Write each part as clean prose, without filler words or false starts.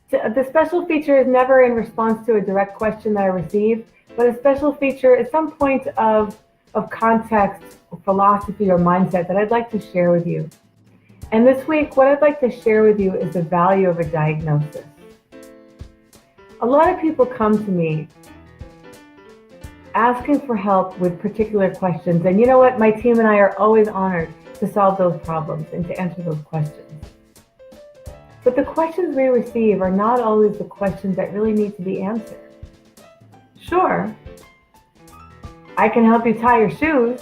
The special feature is never in response to a direct question that I receive, but a special feature is some point of context, or philosophy, or mindset that I'd like to share with you. And this week, what I'd like to share with you is the value of a diagnosis. A lot of people come to me asking for help with particular questions. And you know what? My team and I are always honored to solve those problems and to answer those questions. But the questions we receive are not always the questions that really need to be answered. Sure, I can help you tie your shoes,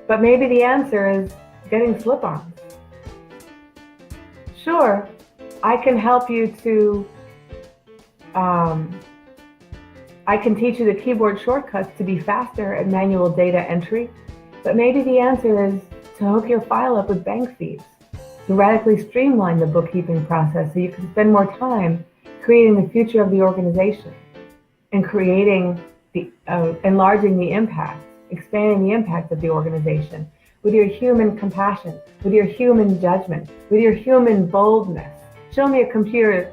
but maybe the answer is getting slip-ons. Sure, I can help you I can teach you the keyboard shortcuts to be faster at manual data entry, but maybe the answer is to hook your file up with bank feeds, to radically streamline the bookkeeping process so you can spend more time creating the future of the organization and creating enlarging the impact, expanding the impact of the organization with your human compassion, with your human judgment, with your human boldness. Show me a computer,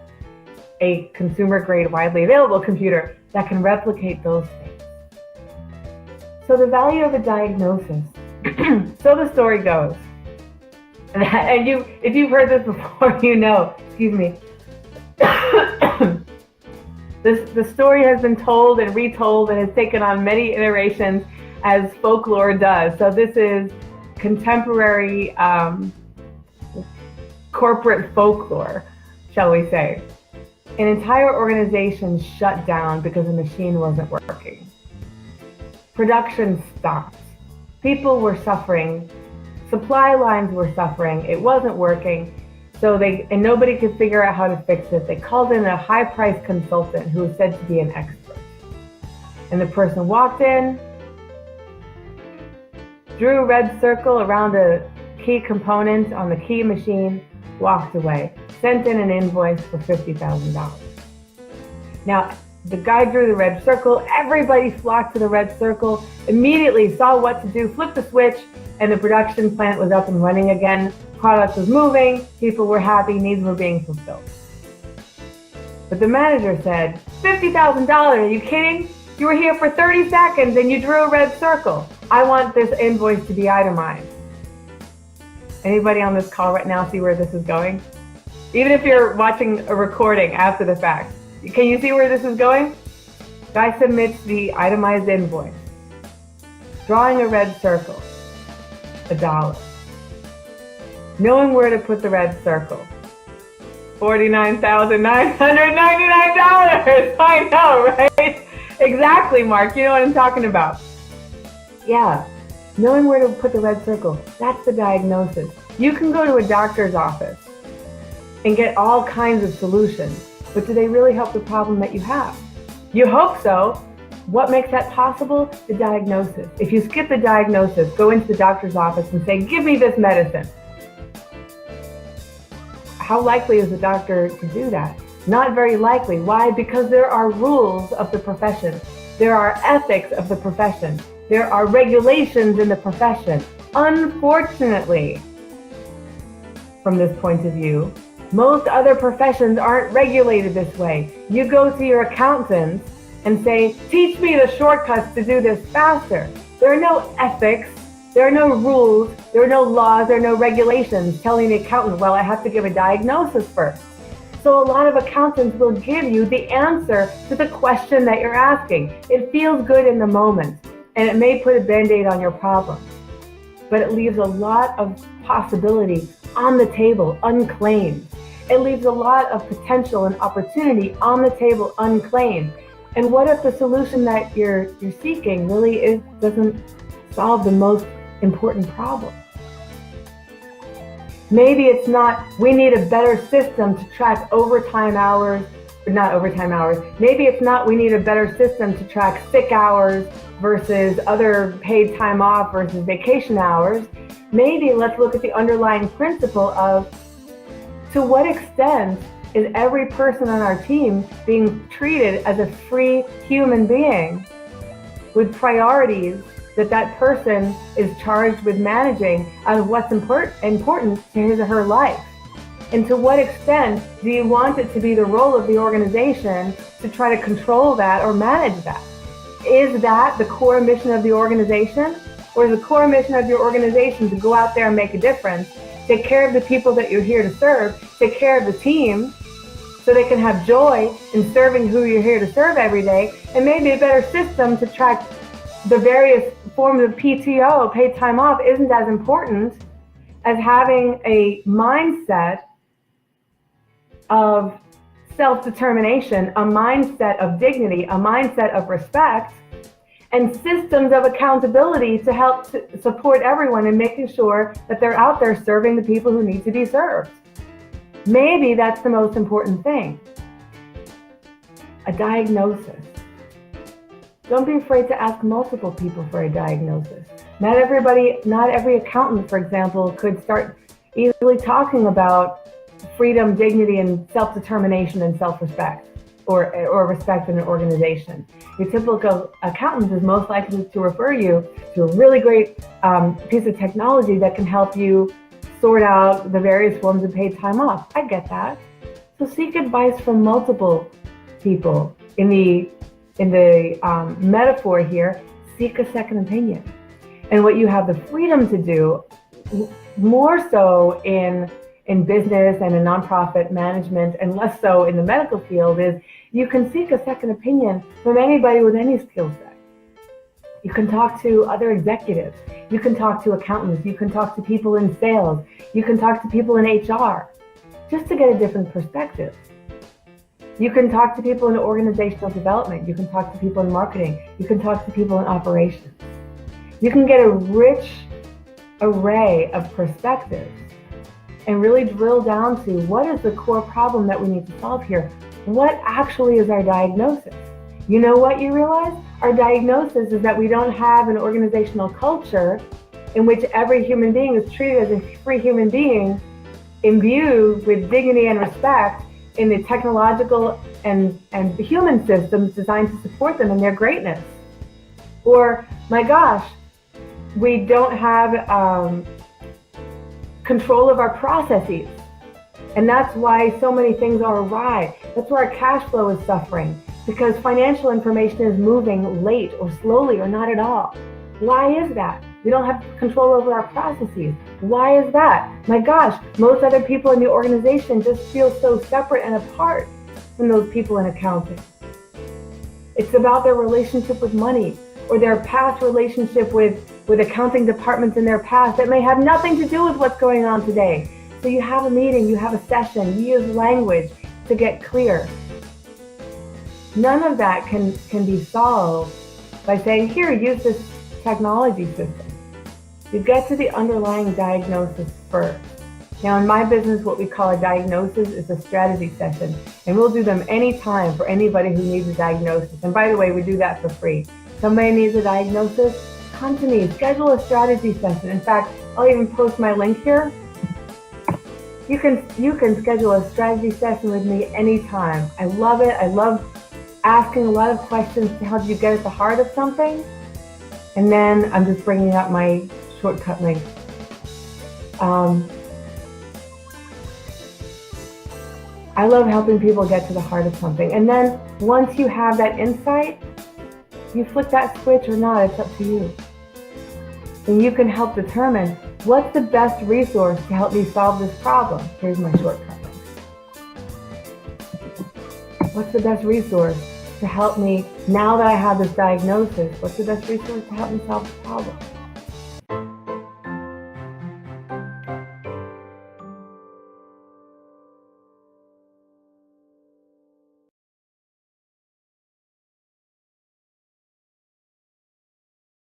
a consumer-grade, widely available computer that can replicate those things. So the value of a diagnosis. So the story goes, and if you've heard this before, you know, excuse me, the story has been told and retold and has taken on many iterations as folklore does. So this is contemporary corporate folklore, shall we say. An entire organization shut down because the machine wasn't working. Production stopped. People were suffering. Supply lines were suffering. It wasn't working. And nobody could figure out how to fix it. They called in a high-priced consultant who was said to be an expert. And the person walked in, drew a red circle around a key component on the key machine, walked away, sent in an invoice for $50,000. Now, the guy drew the red circle, everybody flocked to the red circle, immediately saw what to do, flipped the switch, and the production plant was up and running again. Product was moving, people were happy, needs were being fulfilled. But the manager said, $50,000, are you kidding? You were here for 30 seconds and you drew a red circle. I want this invoice to be itemized. Anybody on this call right now see where this is going? Even if you're watching a recording after the fact, can you see where this is going? Guy submits the itemized invoice, drawing a red circle, $1. Knowing where to put the red circle, $49,999. I know, right? Exactly, Mark. You know what I'm talking about. Yeah, knowing where to put the red circle, that's the diagnosis. You can go to a doctor's office and get all kinds of solutions, but do they really help the problem that you have? You hope so. What makes that possible? The diagnosis. If you skip the diagnosis, go into the doctor's office and say, give me this medicine. How likely is the doctor to do that? Not very likely. Why? Because there are rules of the profession. There are ethics of the profession. There are regulations in the profession. Unfortunately, from this point of view, most other professions aren't regulated this way. You go to your accountant and say, teach me the shortcuts to do this faster. There are no ethics. There are no rules, there are no laws, there are no regulations telling the accountant, well, I have to give a diagnosis first. So a lot of accountants will give you the answer to the question that you're asking. It feels good in the moment, and it may put a Band-Aid on your problem, but it leaves a lot of possibility on the table unclaimed. It leaves a lot of potential and opportunity on the table unclaimed. And what if the solution that you're seeking really doesn't solve the most important problem? Maybe it's not, we need a better system to track overtime hours, or not overtime hours. Maybe it's not, we need a better system to track sick hours versus other paid time off versus vacation hours. Maybe let's look at the underlying principle of, to what extent is every person on our team being treated as a free human being with priorities that person is charged with managing out of what's important to his or her life. And to what extent do you want it to be the role of the organization to try to control that or manage that? Is that the core mission of the organization? Or is the core mission of your organization to go out there and make a difference, take care of the people that you're here to serve, take care of the team so they can have joy in serving who you're here to serve every day, and maybe a better system to track the various forms of PTO, paid time off, isn't as important as having a mindset of self-determination, a mindset of dignity, a mindset of respect, and systems of accountability to help support everyone in making sure that they're out there serving the people who need to be served. Maybe that's the most important thing. A diagnosis. Don't be afraid to ask multiple people for a diagnosis. Not every accountant, for example, could start easily talking about freedom, dignity, and self-determination and self-respect, or respect in an organization. Your typical accountant is most likely to refer you to a really great piece of technology that can help you sort out the various forms of paid time off. I get that. So seek advice from multiple people. In the metaphor here, seek a second opinion. And what you have the freedom to do, more so in business and in nonprofit management, and less so in the medical field, is you can seek a second opinion from anybody with any skill set. You can talk to other executives. You can talk to accountants. You can talk to people in sales. You can talk to people in HR, just to get a different perspective. You can talk to people in organizational development. You can talk to people in marketing. You can talk to people in operations. You can get a rich array of perspectives and really drill down to what is the core problem that we need to solve here. What actually is our diagnosis? You know what you realize? Our diagnosis is that we don't have an organizational culture in which every human being is treated as a free human being, imbued with dignity and respect in the technological and human systems designed to support them in their greatness. Or, my gosh, we don't have control of our processes. And that's why so many things are awry. That's why our cash flow is suffering, because financial information is moving late or slowly or not at all. Why is that? We don't have control over our processes. Why is that? My gosh, most other people in the organization just feel so separate and apart from those people in accounting. It's about their relationship with money, or their past relationship with accounting departments in their past that may have nothing to do with what's going on today. So you have a meeting, you have a session, you use language to get clear. None of that can be solved by saying, here, use this technology system. You get to the underlying diagnosis first. Now, in my business, what we call a diagnosis is a strategy session, and we'll do them anytime for anybody who needs a diagnosis. And by the way, we do that for free. Somebody needs a diagnosis, come to me, schedule a strategy session. In fact, I'll even post my link here. You can schedule a strategy session with me anytime. I love it. I love asking a lot of questions to help you get at the heart of something. And then I'm just bringing up my shortcut link. I love helping people get to the heart of something. And then once you have that insight, you flip that switch or not, it's up to you. And you can help determine what's the best resource to help me solve this problem. Here's my shortcut link. What's the best resource to help me, now that I have this diagnosis, what's the best resource to help me solve the problem?